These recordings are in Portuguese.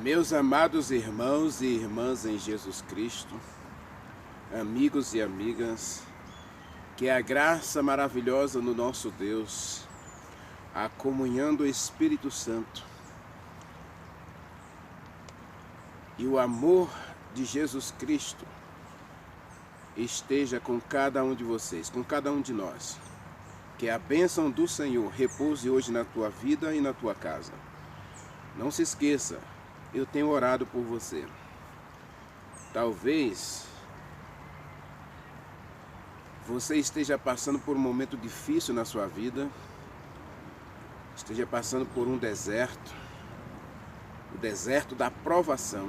Meus amados irmãos e irmãs em Jesus Cristo, amigos e amigas, que a graça maravilhosa no nosso Deus, a comunhão do Espírito Santo e o amor de Jesus Cristo esteja com cada um de vocês, com cada um de nós. Que a bênção do Senhor repouse hoje na tua vida e na tua casa. Não se esqueça, eu tenho orado por você. Talvez você esteja passando por um momento difícil na sua vida, esteja passando por um deserto, o deserto da provação.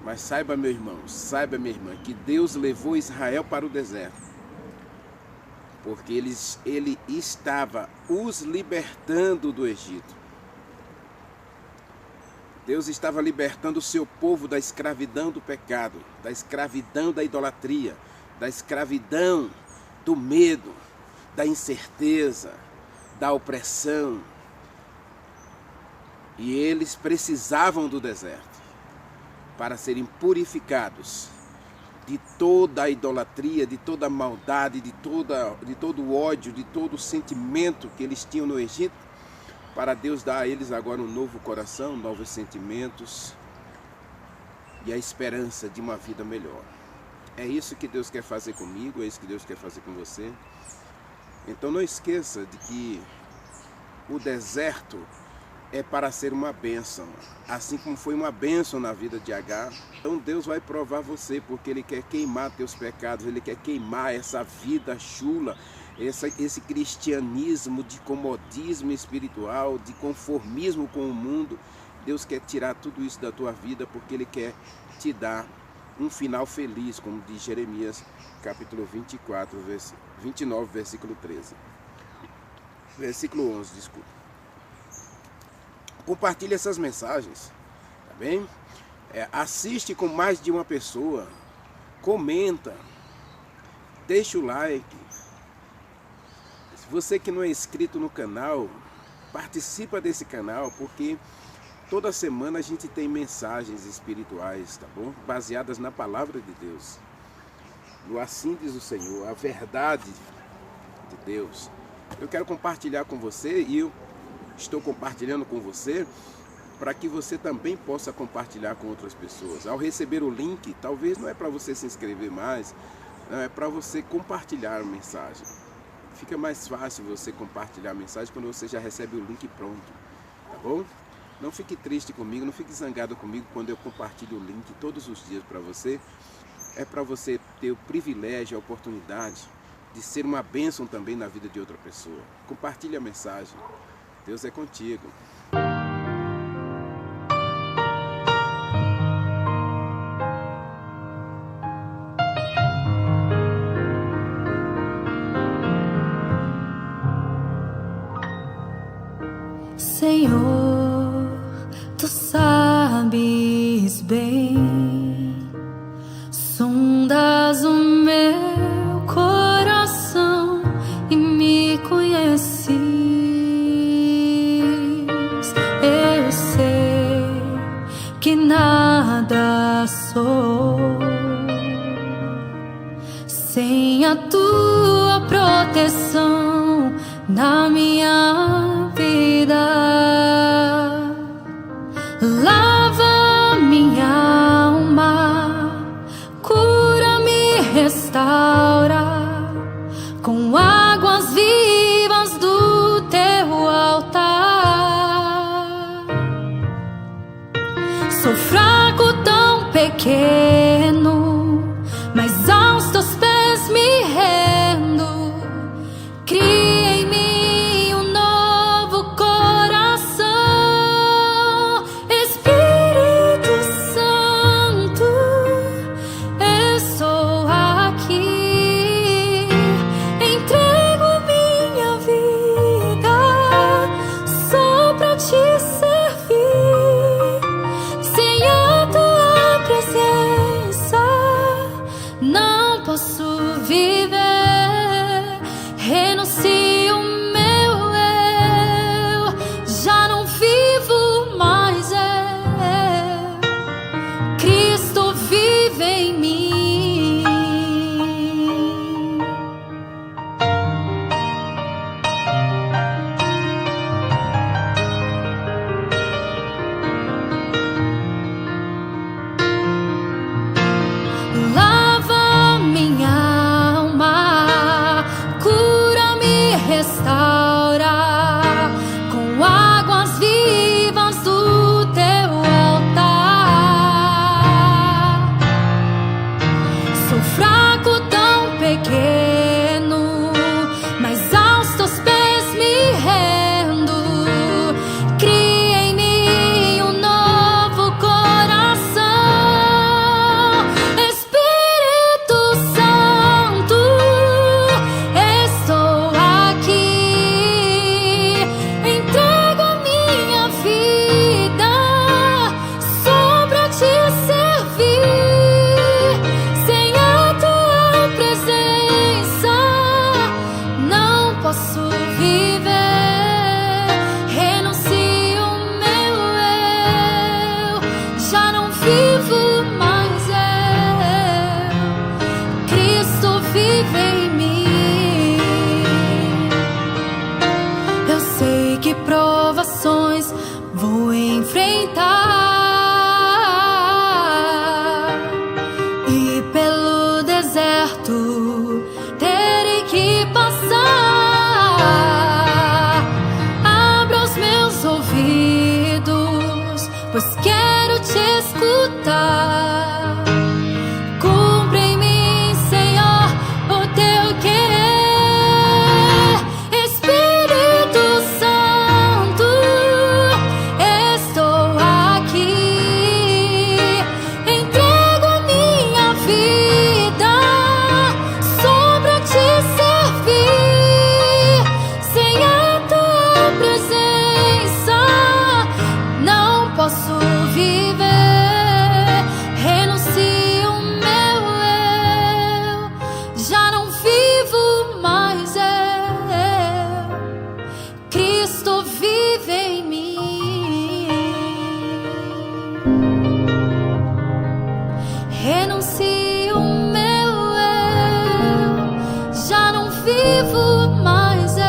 Mas saiba, meu irmão, saiba, minha irmã, que Deus levou Israel para o deserto, porque ele estava os libertando do Egito. Deus estava libertando o seu povo da escravidão do pecado, da escravidão da idolatria, da escravidão do medo, da incerteza, da opressão. E eles precisavam do deserto para serem purificados de toda a idolatria, de toda a maldade, de todo o ódio, de todo o sentimento que eles tinham no Egito, para Deus dar a eles agora um novo coração, novos sentimentos e a esperança de uma vida melhor. É isso que Deus quer fazer comigo, é isso que Deus quer fazer com você. Então não esqueça de que o deserto é para ser uma bênção, assim como foi uma bênção na vida de Agar. Então Deus vai provar você, porque Ele quer queimar teus pecados, Ele quer queimar essa vida chula, esse cristianismo de comodismo espiritual, de conformismo com o mundo. Deus quer tirar tudo isso da tua vida, porque Ele quer te dar um final feliz, como diz Jeremias capítulo 29, versículo 13. Versículo 11, desculpa. Compartilhe essas mensagens, tá bem? Assiste com mais de uma pessoa, comenta, deixa o like. Se você que não é inscrito no canal, participa desse canal, porque toda semana a gente tem mensagens espirituais, tá bom? Baseadas na palavra de Deus, no assim diz o Senhor, a verdade de Deus. Eu quero compartilhar com você e eu estou compartilhando com você para que você também possa compartilhar com outras pessoas. Ao receber o link, talvez não é para você se inscrever mais, não, é para você compartilhar a mensagem. Fica mais fácil você compartilhar a mensagem quando você já recebe o link pronto, tá bom? Não fique triste comigo, não fique zangado comigo quando eu compartilho o link todos os dias para você. É para você ter o privilégio, a oportunidade de ser uma bênção também na vida de outra pessoa. Compartilhe a mensagem. Deus é contigo. Senhor, tu sabes bem, sondas o meu coração e me conheces. Eu sei que nada sou sem a tua proteção na minha vida. Lava minha alma, cura-me, restaura com águas vivas do teu altar. Sou fraco, tão pequeno, mas aos teus pés me rendo. Cria em mim um novo coração, Espírito Santo, estou aqui, entrego minha vida só pra te servir, Senhor. enfrentar, e pelo deserto terei que passar. Abra os meus ouvidos, pois quero te escutar. Cumpre em mim, Senhor, o teu querer. Espírito Santo, estou aqui. Entrego a minha vida só pra te servir. Sem a tua presença não posso viver. Renuncio o meu eu, já não vivo mais eu. Cristo vive em mim. Renuncio o meu eu, já não vivo mais eu.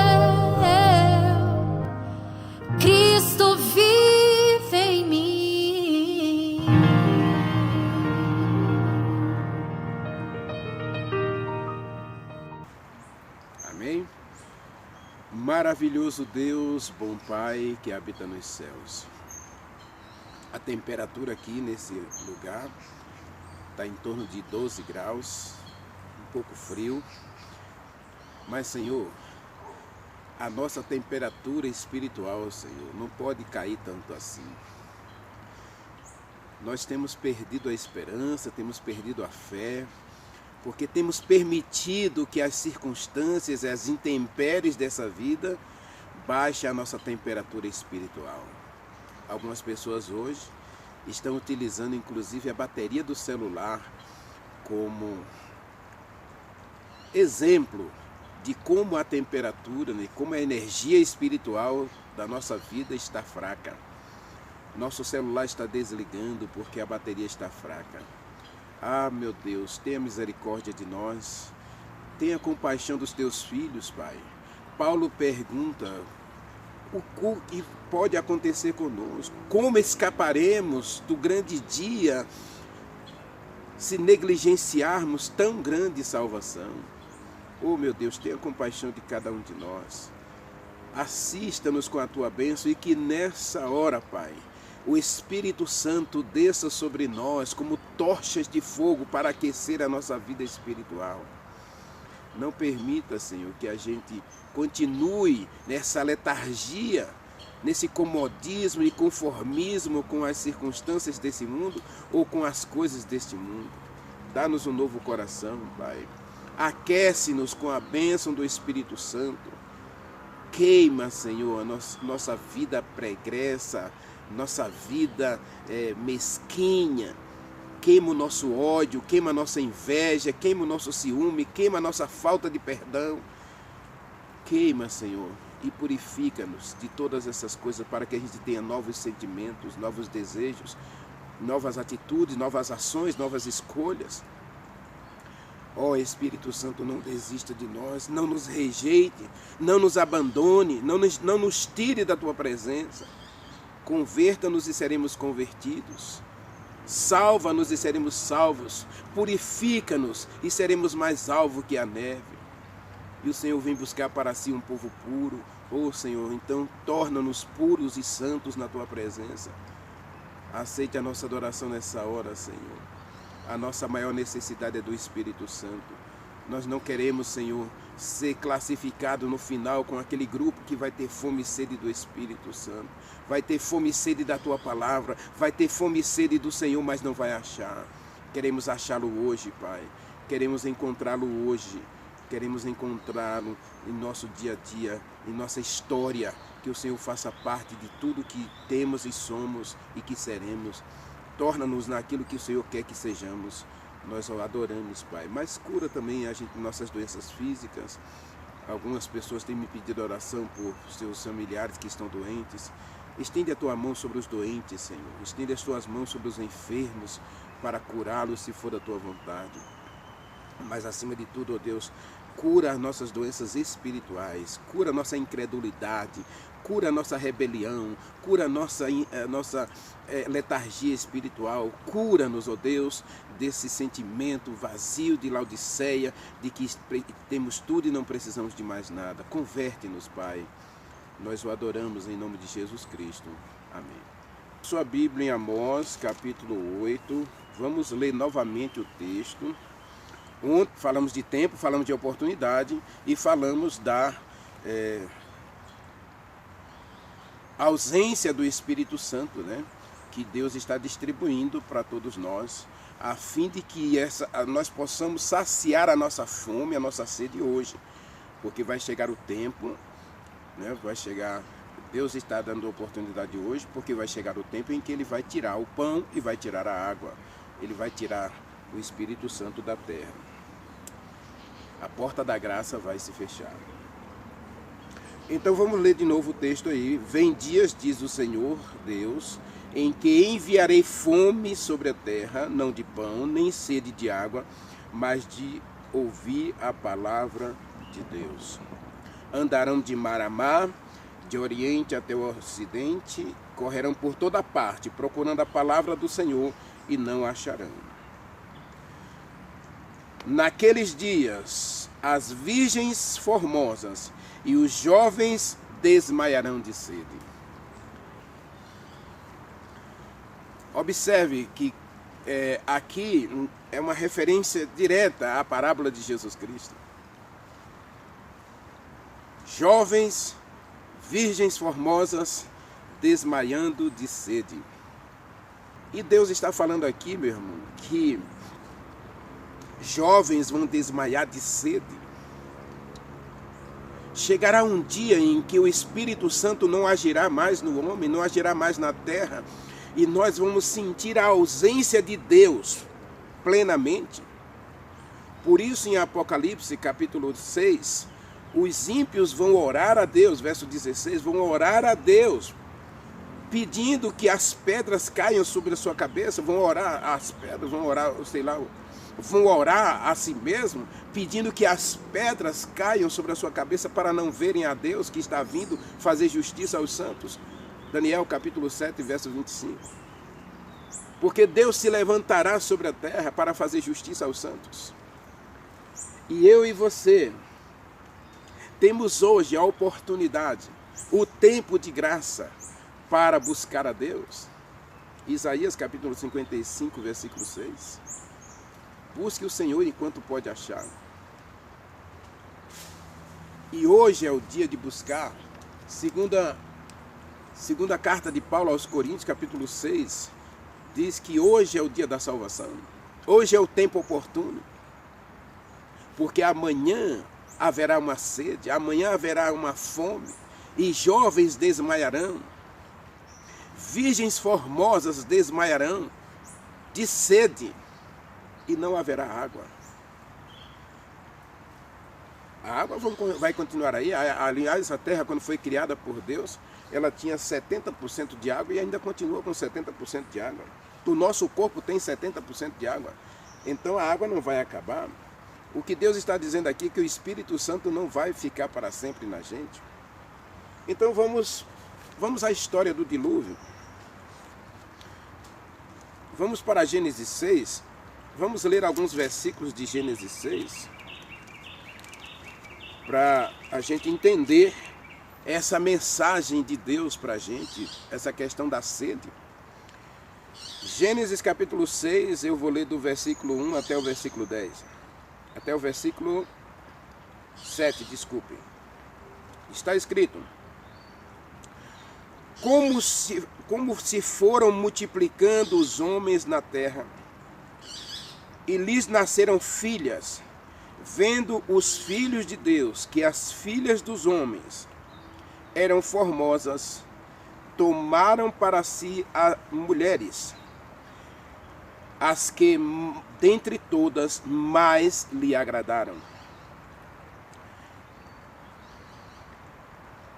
Cristo vive em mim. Amém? Maravilhoso Deus, bom Pai que habita nos céus. A temperatura aqui nesse lugar está em torno de 12 graus, um pouco frio. Mas, Senhor, a nossa temperatura espiritual, Senhor, não pode cair tanto assim. Nós temos perdido a esperança, temos perdido a fé, porque temos permitido que as circunstâncias, as intempéries dessa vida baixem a nossa temperatura espiritual. Algumas pessoas hoje estão utilizando inclusive a bateria do celular como exemplo de como a temperatura, né, como a energia espiritual da nossa vida está fraca. Nosso celular está desligando porque a bateria está fraca. Ah, meu Deus, tenha misericórdia de nós. Tenha compaixão dos teus filhos, Pai. Paulo pergunta: o que pode acontecer conosco? Como escaparemos do grande dia se negligenciarmos tão grande salvação? Oh, meu Deus, tenha compaixão de cada um de nós. Assista-nos com a tua bênção e que nessa hora, Pai, o Espírito Santo desça sobre nós como tochas de fogo para aquecer a nossa vida espiritual. Não permita, Senhor, que a gente continue nessa letargia, nesse comodismo e conformismo com as circunstâncias desse mundo ou com as coisas deste mundo. Dá-nos um novo coração, Pai. Aquece-nos com a bênção do Espírito Santo. Queima, Senhor, a nossa vida pregressa, nossa vida mesquinha. Queima o nosso ódio, queima a nossa inveja, queima o nosso ciúme, queima a nossa falta de perdão. Queima, Senhor, e purifica-nos de todas essas coisas para que a gente tenha novos sentimentos, novos desejos, novas atitudes, novas ações, novas escolhas. Ó Espírito Santo, não desista de nós, não nos rejeite, não nos abandone, não nos tire da tua presença. Converta-nos e seremos convertidos. Salva-nos e seremos salvos. Purifica-nos e seremos mais alvo que a neve. E o Senhor vem buscar para si um povo puro. Ó Senhor, então torna-nos puros e santos na tua presença. Aceite a nossa adoração nessa hora, Senhor. A nossa maior necessidade é do Espírito Santo. Nós não queremos, Senhor, ser classificado no final com aquele grupo que vai ter fome e sede do Espírito Santo. Vai ter fome e sede da tua palavra. Vai ter fome e sede do Senhor, mas não vai achar. Queremos achá-lo hoje, Pai. Queremos encontrá-lo hoje. Queremos encontrá-lo em nosso dia a dia, em nossa história. Que o Senhor faça parte de tudo que temos e somos e que seremos. Torna-nos naquilo que o Senhor quer que sejamos. Nós o adoramos, Pai. Mas cura também a gente nossas doenças físicas. Algumas pessoas têm me pedido oração por seus familiares que estão doentes. Estende a tua mão sobre os doentes, Senhor. Estende as tuas mãos sobre os enfermos para curá-los se for da tua vontade. Mas acima de tudo, ó Deus, cura as nossas doenças espirituais, cura a nossa incredulidade, cura a nossa rebelião, cura a nossa letargia espiritual, cura-nos, ó Deus, desse sentimento vazio de Laodiceia, de que temos tudo e não precisamos de mais nada. Converte-nos, Pai. Nós o adoramos em nome de Jesus Cristo. Amém. Sua Bíblia em Amós, capítulo 8. Vamos ler novamente o texto. Falamos de tempo, falamos de oportunidade e falamos da ausência do Espírito Santo, né? Que Deus está distribuindo para todos nós, a fim de que nós possamos saciar a nossa fome, a nossa sede hoje, porque vai chegar o tempo, né? Deus está dando oportunidade hoje, porque vai chegar o tempo em que Ele vai tirar o pão e vai tirar a água, Ele vai tirar o Espírito Santo da terra. A porta da graça vai se fechar. Então vamos ler de novo o texto aí. Vem dias, diz o Senhor Deus, em que enviarei fome sobre a terra, não de pão, nem sede de água, mas de ouvir a palavra de Deus. Andarão de mar a mar, de oriente até o ocidente, correrão por toda parte, procurando a palavra do Senhor, e não acharão. Naqueles dias, as virgens formosas e os jovens desmaiarão de sede. Observe que aqui é uma referência direta à parábola de Jesus Cristo. Jovens, virgens formosas, desmaiando de sede. E Deus está falando aqui, meu irmão, que jovens vão desmaiar de sede. Chegará um dia em que o Espírito Santo não agirá mais no homem, não agirá mais na terra, e nós vamos sentir a ausência de Deus plenamente. Por isso, em Apocalipse, capítulo 6, os ímpios vão orar a Deus, verso 16, vão orar a Deus, pedindo que as pedras caiam sobre a sua cabeça, vão orar as pedras, vão orar, vão orar a si mesmo, pedindo que as pedras caiam sobre a sua cabeça para não verem a Deus que está vindo fazer justiça aos santos. Daniel capítulo 7, verso 25. Porque Deus se levantará sobre a terra para fazer justiça aos santos. E eu e você temos hoje a oportunidade, o tempo de graça para buscar a Deus. Isaías capítulo 55, versículo 6. Busque o Senhor enquanto pode achar. E hoje é o dia de buscar. Segunda carta de Paulo aos Coríntios, capítulo 6, diz que hoje é o dia da salvação. Hoje é o tempo oportuno. Porque amanhã haverá uma sede, amanhã haverá uma fome, e jovens desmaiarão. Virgens formosas desmaiarão de sede. E não haverá água. A água vai continuar aí. Aliás, a terra, quando foi criada por Deus, ela tinha 70% de água e ainda continua com 70% de água. O nosso corpo tem 70% de água. Então a água não vai acabar. O que Deus está dizendo aqui é que o Espírito Santo não vai ficar para sempre na gente. Então vamos à história do dilúvio. Vamos para Gênesis 6. Vamos ler alguns versículos de Gênesis 6 para a gente entender essa mensagem de Deus para a gente, essa questão da sede. Gênesis capítulo 6, eu vou ler do versículo 1 até o versículo 10. Até o versículo 7, desculpe. Está escrito: como se foram multiplicando os homens na terra, e lhes nasceram filhas, vendo os filhos de Deus que as filhas dos homens eram formosas, tomaram para si as mulheres, as que dentre todas mais lhe agradaram.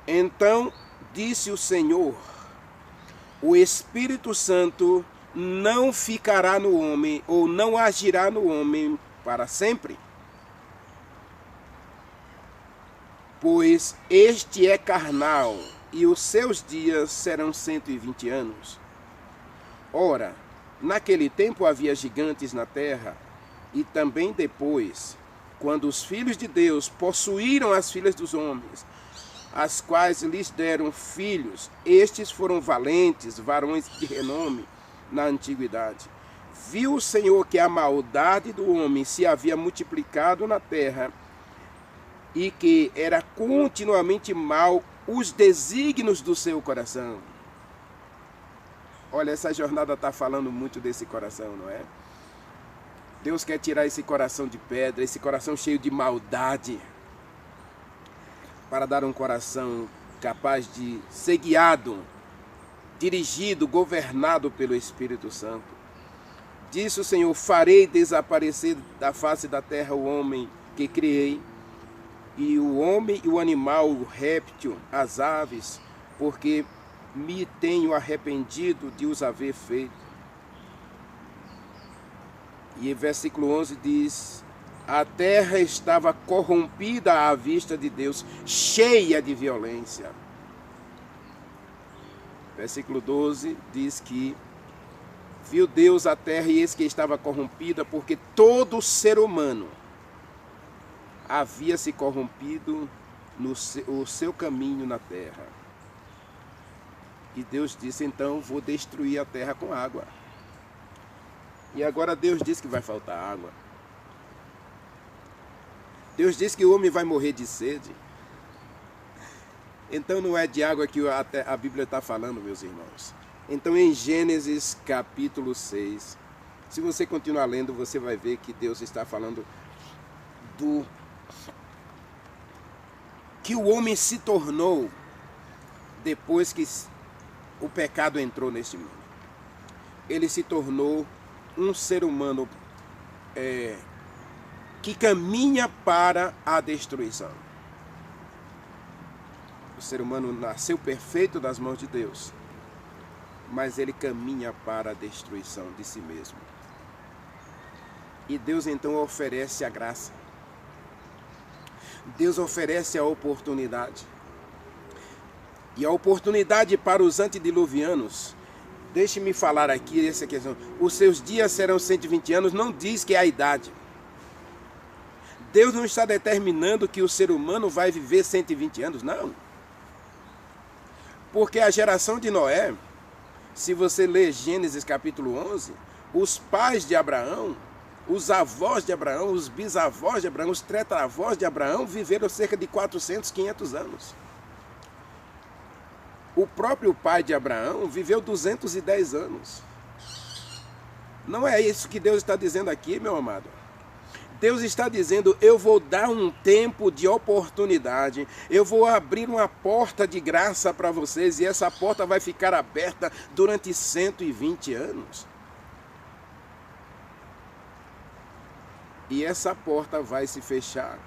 Então disse o Senhor: o Espírito Santo não ficará no homem, ou não agirá no homem para sempre, pois este é carnal, e os seus dias serão 120 anos. Ora, naquele tempo havia gigantes na terra, e também depois, quando os filhos de Deus possuíram as filhas dos homens, as quais lhes deram filhos, estes foram valentes, varões de renome na antiguidade. Viu o Senhor que a maldade do homem se havia multiplicado na terra, e que era continuamente mal os desígnios do seu coração. Olha, essa jornada está falando muito desse coração, não é? Deus quer tirar esse coração de pedra, esse coração cheio de maldade, para dar um coração capaz de ser guiado, dirigido, governado pelo Espírito Santo. Disse o Senhor: farei desaparecer da face da terra o homem que criei, e o homem e o animal, o réptil, as aves, porque me tenho arrependido de os haver feito. E versículo 11 diz: a terra estava corrompida à vista de Deus, cheia de violência. Versículo 12 diz que viu Deus a terra, e eis que estava corrompida, porque todo ser humano havia se corrompido no seu caminho na terra. E Deus disse: então vou destruir a terra com água. E agora Deus diz que vai faltar água. Deus diz que o homem vai morrer de sede. Então não é de água que a Bíblia está falando, meus irmãos. Então em Gênesis capítulo 6, se você continuar lendo, você vai ver que Deus está falando que o homem se tornou depois que o pecado entrou neste mundo. Ele se tornou um ser humano que caminha para a destruição. O ser humano nasceu perfeito das mãos de Deus, mas ele caminha para a destruição de si mesmo. E Deus então oferece a graça. Deus oferece a oportunidade. E a oportunidade para os antediluvianos, deixe-me falar aqui essa questão. Os seus dias serão 120 anos, não diz que é a idade. Deus não está determinando que o ser humano vai viver 120 anos, não. Porque a geração de Noé, se você ler Gênesis capítulo 11, os pais de Abraão, os avós de Abraão, os bisavós de Abraão, os tetravós de Abraão viveram cerca de 400, 500 anos. O próprio pai de Abraão viveu 210 anos. Não é isso que Deus está dizendo aqui, meu amado. Deus está dizendo: eu vou dar um tempo de oportunidade, eu vou abrir uma porta de graça para vocês, e essa porta vai ficar aberta durante 120 anos. E essa porta vai se fechar.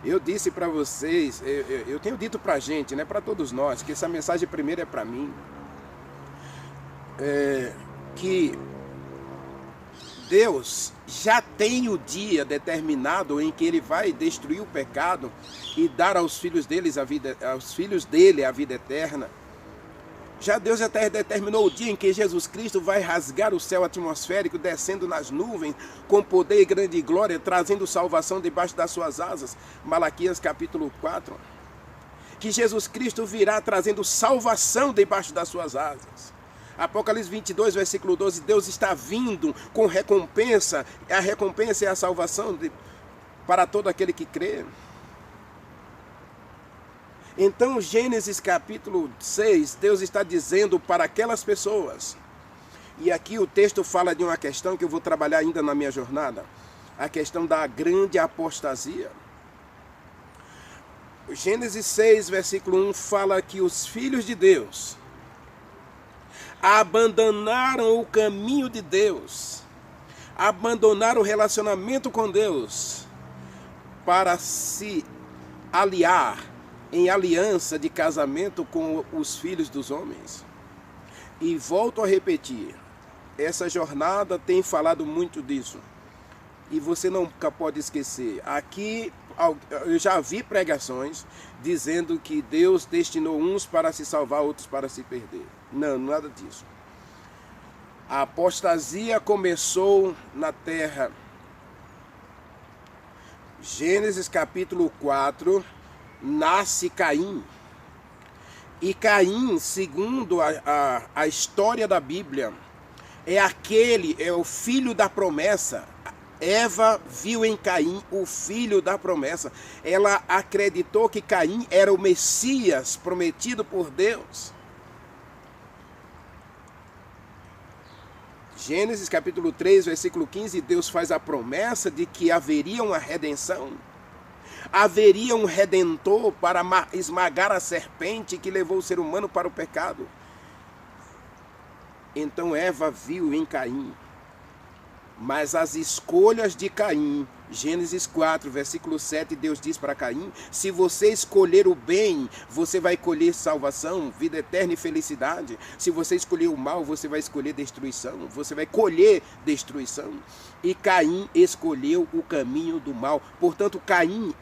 Eu disse para vocês, eu tenho dito para a gente, né, para todos nós, que essa mensagem primeiro é para mim, que Deus já tem o dia determinado em que Ele vai destruir o pecado e dar aos filhos dele a vida eterna. Deus já determinou o dia em que Jesus Cristo vai rasgar o céu atmosférico, descendo nas nuvens, com poder e grande glória, trazendo salvação debaixo das suas asas. Malaquias capítulo 4. Que Jesus Cristo virá trazendo salvação debaixo das suas asas. Apocalipse 22, versículo 12, Deus está vindo com recompensa. A recompensa é a salvação para todo aquele que crê. Então, Gênesis capítulo 6, Deus está dizendo para aquelas pessoas, e aqui o texto fala de uma questão que eu vou trabalhar ainda na minha jornada, a questão da grande apostasia. Gênesis 6, versículo 1, fala que os filhos de Deus abandonaram o caminho de Deus, abandonaram o relacionamento com Deus, para se aliar em aliança de casamento com os filhos dos homens. E volto a repetir, essa jornada tem falado muito disso. E você nunca pode esquecer. Aqui eu já vi pregações dizendo que Deus destinou uns para se salvar, outros para se perder. Não, nada disso. A apostasia começou na terra. Gênesis capítulo 4, nasce Caim. E Caim, segundo a história da Bíblia, é o filho da promessa. Eva viu em Caim o filho da promessa. Ela acreditou que Caim era o Messias prometido por Deus. Gênesis capítulo 3, versículo 15, Deus faz a promessa de que haveria uma redenção. Haveria um redentor para esmagar a serpente que levou o ser humano para o pecado. Então Eva viu em Caim. Mas as escolhas de Caim, Gênesis 4, versículo 7, Deus diz para Caim: se você escolher o bem, você vai colher salvação, vida eterna e felicidade. Se você escolher o mal, você vai escolher destruição, você vai colher destruição. E Caim escolheu o caminho do mal. Portanto, Caim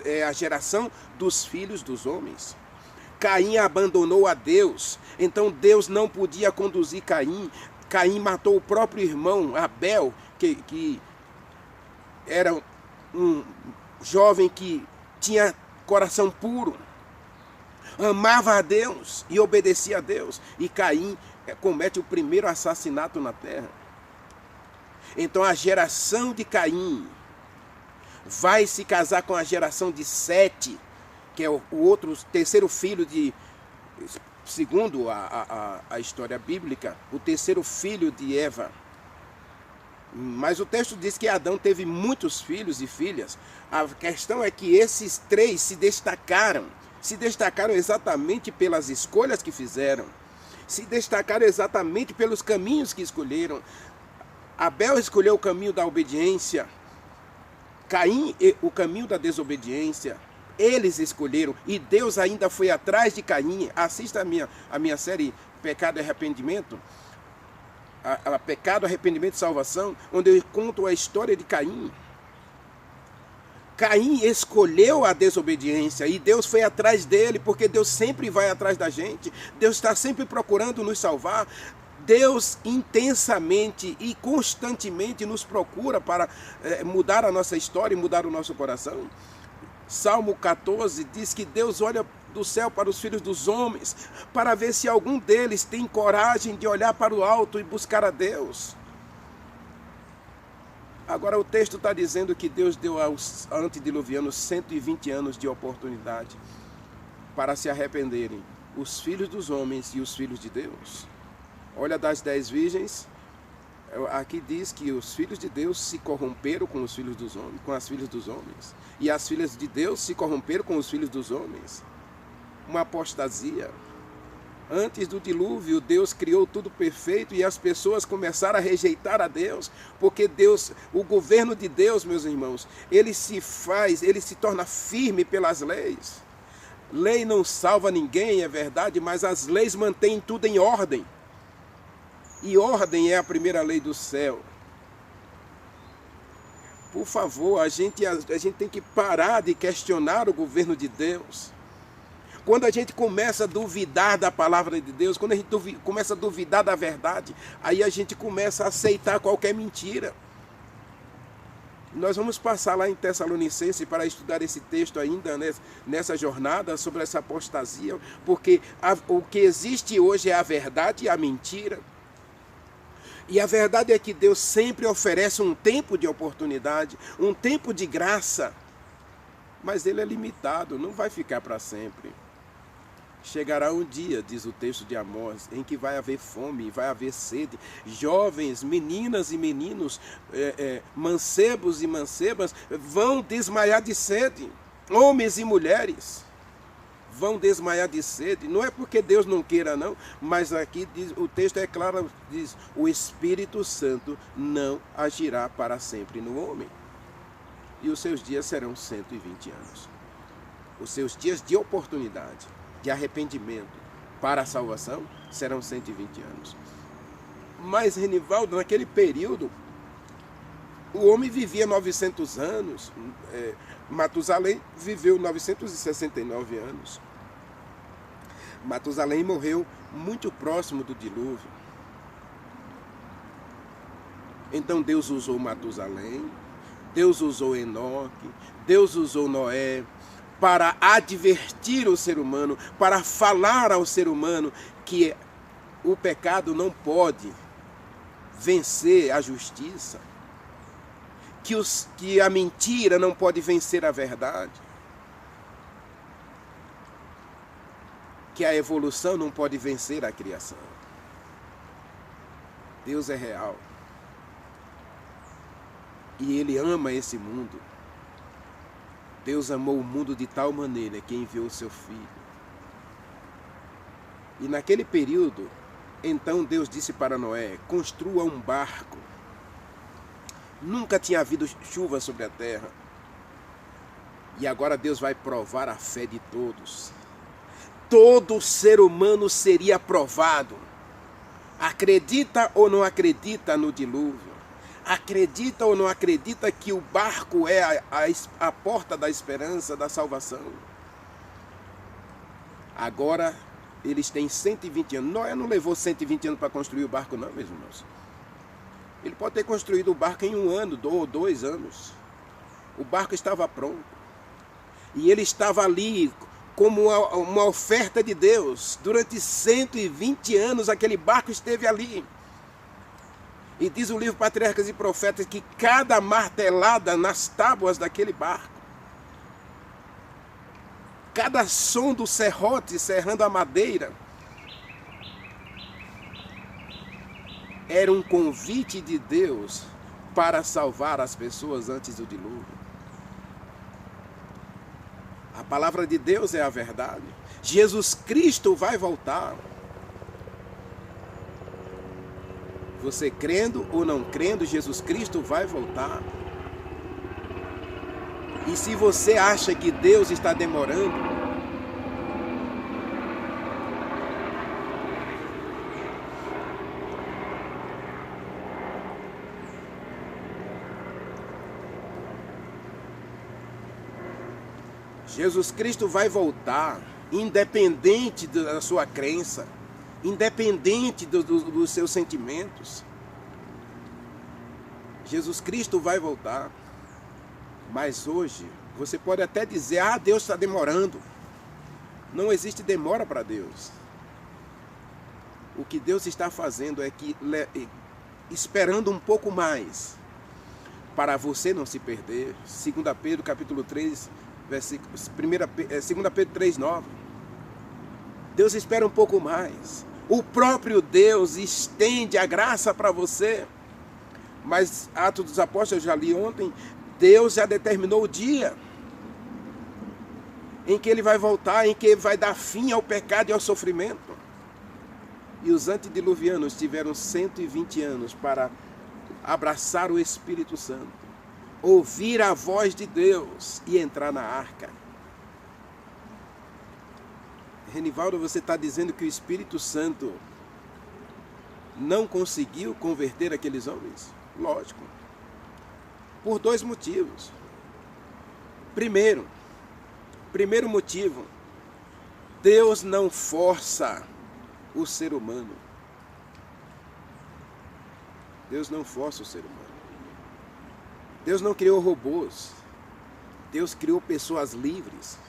é a geração dos filhos dos homens. Caim abandonou a Deus, então Deus não podia conduzir Caim. Caim matou o próprio irmão, Abel, que era um jovem que tinha coração puro, amava a Deus e obedecia a Deus. E Caim comete o primeiro assassinato na terra. Então a geração de Caim vai se casar com a geração de Sete, que é o terceiro filho de... Segundo a história bíblica, o terceiro filho de Eva. Mas o texto diz que Adão teve muitos filhos e filhas. A questão é que esses três se destacaram exatamente pelas escolhas que fizeram, se destacaram exatamente pelos caminhos que escolheram. Abel escolheu o caminho da obediência, Caim o caminho da desobediência. Eles escolheram, e Deus ainda foi atrás de Caim. Assista a minha série Pecado e Arrependimento, Pecado, Arrependimento e Salvação, onde eu conto a história de Caim. Caim escolheu a desobediência e Deus foi atrás dele, porque Deus sempre vai atrás da gente. Deus está sempre procurando nos salvar. Deus intensamente e constantemente nos procura para mudar a nossa história e mudar o nosso coração. Salmo 14 diz que Deus olha do céu para os filhos dos homens, para ver se algum deles tem coragem de olhar para o alto e buscar a Deus. Agora o texto está dizendo que Deus deu aos antediluvianos 120 anos de oportunidade para se arrependerem, os filhos dos homens e os filhos de Deus. Olha, das 10 virgens, aqui diz que os filhos de Deus se corromperam com os filhos dos homens, com as filhas dos homens. E as filhas de Deus se corromperam com os filhos dos homens. Uma apostasia. Antes do dilúvio, Deus criou tudo perfeito e as pessoas começaram a rejeitar a Deus, porque Deus, o governo de Deus, meus irmãos, ele se torna firme pelas leis. Lei não salva ninguém, é verdade, mas as leis mantêm tudo em ordem. E ordem é a primeira lei do céu. Por favor, a gente tem que parar de questionar o governo de Deus. Quando a gente começa a duvidar da palavra de Deus, quando a gente começa a duvidar da verdade, aí a gente começa a aceitar qualquer mentira. Nós vamos passar lá em Tessalonicenses para estudar esse texto ainda nessa jornada sobre essa apostasia, porque o que existe hoje é a verdade e a mentira. E a verdade é que Deus sempre oferece um tempo de oportunidade, um tempo de graça, mas ele é limitado, não vai ficar para sempre. Chegará um dia, diz o texto de Amós, em que vai haver fome, vai haver sede. Jovens, meninas e meninos, mancebos e mancebas vão desmaiar de sede. Homens e mulheres vão desmaiar de sede. Não é porque Deus não queira, não, mas aqui diz, o texto é claro, diz: o Espírito Santo não agirá para sempre no homem. E os seus dias serão 120 anos. Os seus dias de oportunidade, de arrependimento para a salvação, serão 120 anos. Mas, Renivaldo, naquele período, O homem vivia 900 anos, Matusalém viveu 969 anos. Matusalém morreu muito próximo do dilúvio. Então Deus usou Matusalém, Deus usou Enoque, Deus usou Noé para advertir o ser humano, para falar ao ser humano que o pecado não pode vencer a justiça, que a mentira não pode vencer a verdade, que a evolução não pode vencer a criação. Deus é real. E Ele ama esse mundo. Deus amou o mundo de tal maneira que enviou o seu Filho. E naquele período, então Deus disse para Noé: construa um barco. Nunca tinha havido chuva sobre a terra. E agora Deus vai provar a fé de todos. Todo ser humano seria provado. Acredita ou não acredita no dilúvio? Acredita ou não acredita que o barco é a porta da esperança, da salvação? Agora, eles têm 120 anos. Noé não levou 120 anos para construir o barco, não, meus irmãos. Ele pode ter construído o barco em 1 ano, ou 2 anos. O barco estava pronto. E ele estava ali como uma oferta de Deus. Durante 120 anos aquele barco esteve ali. E diz o livro Patriarcas e Profetas que cada martelada nas tábuas daquele barco, cada som do serrote serrando a madeira, era um convite de Deus para salvar as pessoas antes do dilúvio. A palavra de Deus é a verdade. Jesus Cristo vai voltar. Você crendo ou não crendo, Jesus Cristo vai voltar. E se você acha que Deus está demorando, Jesus Cristo vai voltar, independente da sua crença, independente dos seus sentimentos. Jesus Cristo vai voltar. Mas hoje, você pode até dizer: ah, Deus está demorando. Não existe demora para Deus. O que Deus está fazendo é que, esperando um pouco mais, para você não se perder. 2 Pedro capítulo 3, versículo, 2 Pedro 3,9. Deus espera um pouco mais. O próprio Deus estende a graça para você. Mas Atos dos Apóstolos, eu já li ontem, Deus já determinou o dia em que Ele vai voltar, em que Ele vai dar fim ao pecado e ao sofrimento. E os antediluvianos tiveram 120 anos para abraçar o Espírito Santo, ouvir a voz de Deus e entrar na arca. Renivaldo, você está dizendo que o Espírito Santo não conseguiu converter aqueles homens? Lógico. Por 2 motivos. Primeiro motivo, Deus não força o ser humano. Deus não força o ser humano. Deus não criou robôs. Deus criou pessoas livres.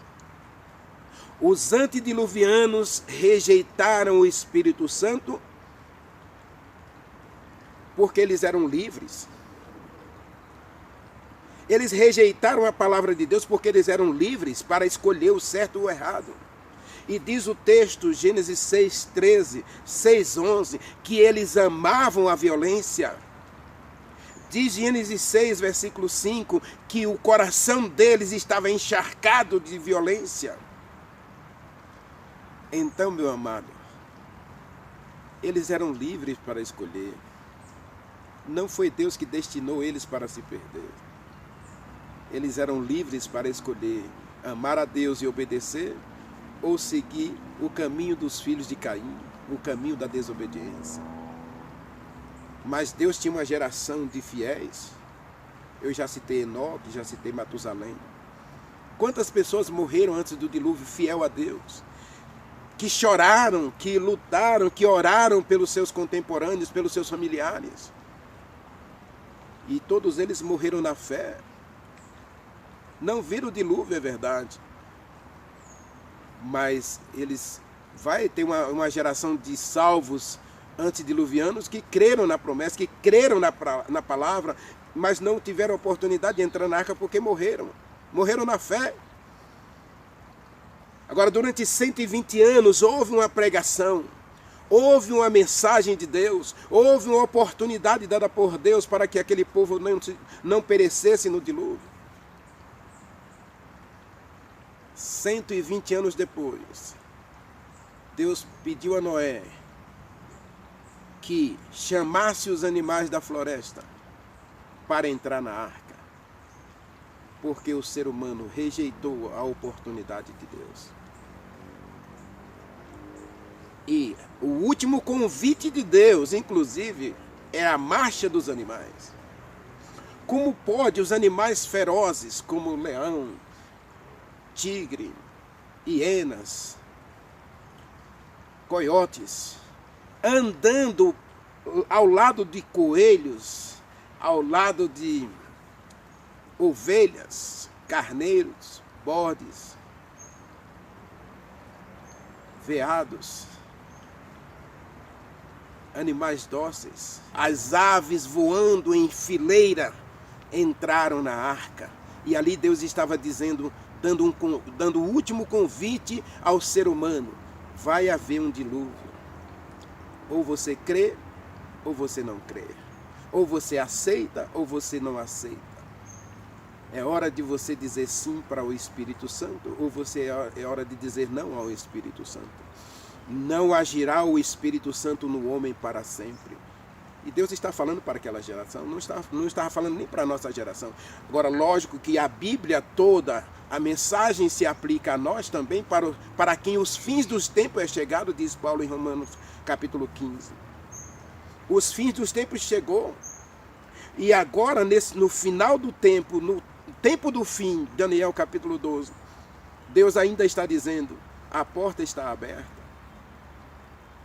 Os antediluvianos rejeitaram o Espírito Santo porque eles eram livres. Eles rejeitaram a palavra de Deus porque eles eram livres para escolher o certo ou o errado. E diz o texto, Gênesis 6:13, 6:11, que eles amavam a violência. Diz Gênesis 6, versículo 5, que o coração deles estava encharcado de violência. Então, meu amado, eles eram livres para escolher. Não foi Deus que destinou eles para se perder. Eles eram livres para escolher amar a Deus e obedecer, ou seguir o caminho dos filhos de Caim, o caminho da desobediência. Mas Deus tinha uma geração de fiéis Eu já citei Enoque, já citei Matusalém. Quantas pessoas morreram antes do dilúvio fiel a Deus? Que choraram, que lutaram, que oraram pelos seus contemporâneos, pelos seus familiares. E todos eles morreram na fé. Não viram o dilúvio, é verdade. Mas vai ter uma geração de salvos antediluvianos que creram na promessa, que creram na palavra, mas não tiveram oportunidade de entrar na arca porque morreram. Morreram na fé. Agora, durante 120 anos, houve uma pregação, houve uma mensagem de Deus, houve uma oportunidade dada por Deus para que aquele povo não perecesse no dilúvio. 120 anos depois, Deus pediu a Noé que chamasse os animais da floresta para entrar na arca, porque o ser humano rejeitou a oportunidade de Deus. E o último convite de Deus, inclusive, é a marcha dos animais. Como pode os animais ferozes, como leão, tigre, hienas, coiotes, andando ao lado de coelhos, ao lado de ovelhas, carneiros, bodes, veados, animais dóceis, as aves voando em fileira entraram na arca. E ali Deus estava dizendo, dando o último convite ao ser humano: vai haver um dilúvio. Ou você crê, ou você não crê. Ou você aceita, ou você não aceita. É hora de você dizer sim para o Espírito Santo, ou é hora de dizer não ao Espírito Santo. Não agirá o Espírito Santo no homem para sempre. E Deus está falando para aquela geração, não estava falando nem para a nossa geração. Agora, lógico que a Bíblia toda, a mensagem se aplica a nós também, para quem os fins dos tempos é chegado, diz Paulo em Romanos capítulo 15. Os fins dos tempos chegou. E agora, no final do tempo, no tempo do fim, Daniel capítulo 12, Deus ainda está dizendo: a porta está aberta.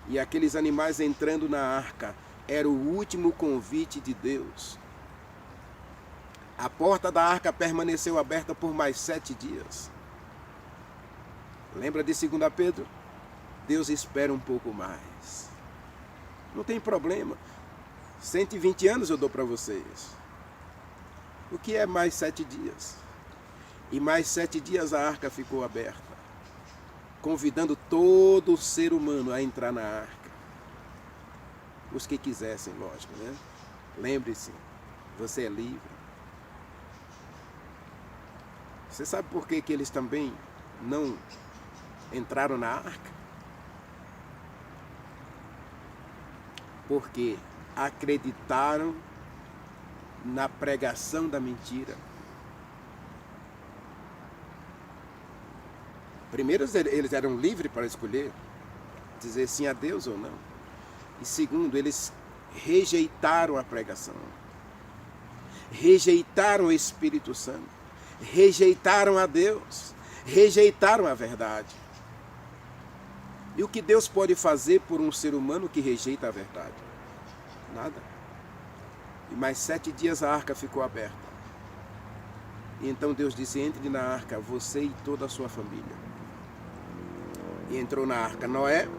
E aqueles animais entrando na arca era o último convite de Deus. A porta da arca permaneceu aberta por mais 7 dias. Lembra de 2 Pedro? Deus espera um pouco mais. Não tem problema. 120 anos eu dou para vocês. O que é mais 7 dias? E mais 7 dias a arca ficou aberta, convidando todo ser humano a entrar na arca. Os que quisessem, lógico, né? Lembre-se, você é livre. Você sabe por que eles também não entraram na arca? Porque acreditaram na pregação da mentira. Primeiro, eles eram livres para escolher dizer sim a Deus ou não. E segundo, eles rejeitaram a pregação, rejeitaram o Espírito Santo, rejeitaram a Deus, rejeitaram a verdade. E o que Deus pode fazer por um ser humano que rejeita a verdade? Nada. E mais 7 dias a arca ficou aberta. E então Deus disse: entre na arca, você e toda a sua família. E entrou na arca Noé,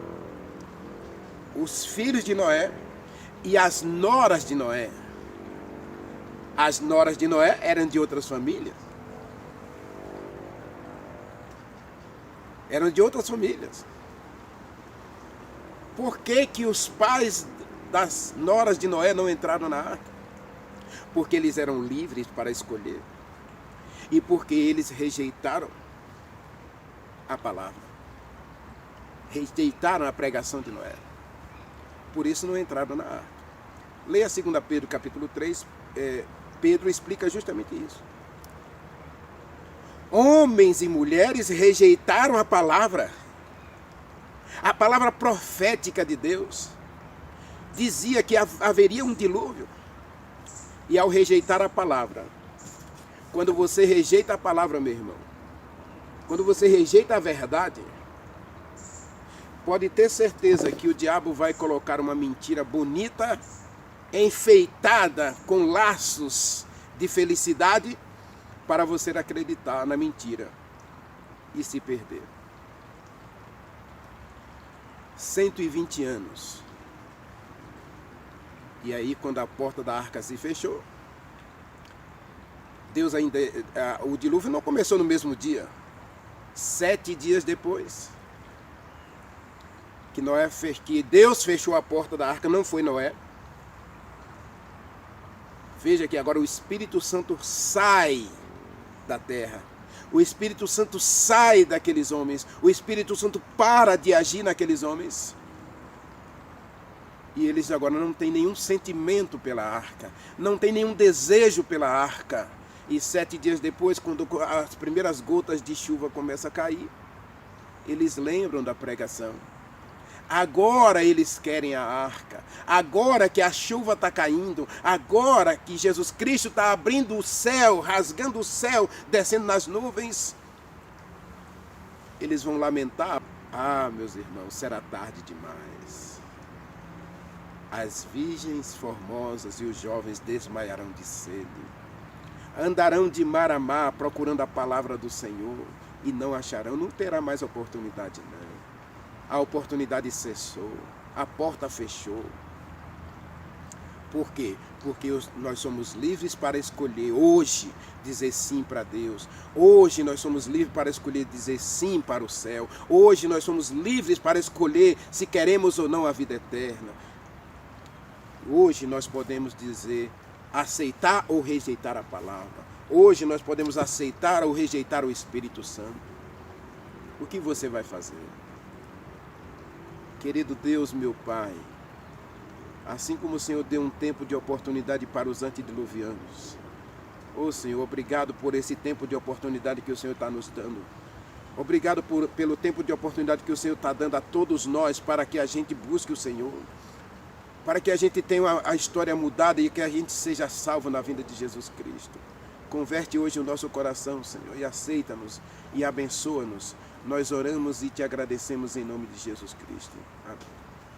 os filhos de Noé e as noras de Noé. As noras de Noé eram de outras famílias. Eram de outras famílias. Por que os pais das noras de Noé não entraram na arca? Porque eles eram livres para escolher. E porque eles rejeitaram a palavra. Rejeitaram a pregação de Noé. Por isso não entraram na arca. Leia 2 Pedro capítulo 3, Pedro explica justamente isso. Homens e mulheres rejeitaram a palavra profética de Deus. Dizia que haveria um dilúvio. E ao rejeitar a palavra, Quando você rejeita a palavra, meu irmão, quando você rejeita a verdade, pode ter certeza que o diabo vai colocar uma mentira bonita, enfeitada com laços de felicidade, para você acreditar na mentira e se perder. 120 anos. E aí, quando a porta da arca se fechou, Deus ainda, o dilúvio não começou no mesmo dia. 7 dias depois que Deus fechou a porta da arca, não foi Noé. Veja que agora o Espírito Santo sai da terra. O Espírito Santo sai daqueles homens. O Espírito Santo para de agir naqueles homens. E eles agora não têm nenhum sentimento pela arca. Não têm nenhum desejo pela arca. E 7 dias depois, quando as primeiras gotas de chuva começam a cair, eles lembram da pregação. Agora eles querem a arca. Agora que a chuva está caindo. Agora que Jesus Cristo está abrindo o céu, rasgando o céu, descendo nas nuvens. Eles vão lamentar. Ah, meus irmãos, será tarde demais. As virgens formosas e os jovens desmaiarão de sede. Andarão de mar a mar procurando a palavra do Senhor e não acharão. Não terá mais oportunidade, não. A oportunidade cessou, a porta fechou. Por quê? Porque nós somos livres para escolher hoje dizer sim para Deus. Hoje nós somos livres para escolher dizer sim para o céu. Hoje nós somos livres para escolher se queremos ou não a vida eterna. Hoje nós podemos dizer, aceitar ou rejeitar a palavra. Hoje nós podemos aceitar ou rejeitar o Espírito Santo. O que você vai fazer? Querido Deus, meu Pai, assim como o Senhor deu um tempo de oportunidade para os antediluvianos, ô Senhor, obrigado por esse tempo de oportunidade que o Senhor está nos dando. Obrigado pelo tempo de oportunidade que o Senhor está dando a todos nós para que a gente busque o Senhor, para que a gente tenha a história mudada e que a gente seja salvo na vinda de Jesus Cristo. Converte hoje o nosso coração, Senhor, e aceita-nos e abençoa-nos. Nós oramos e te agradecemos em nome de Jesus Cristo. Amém.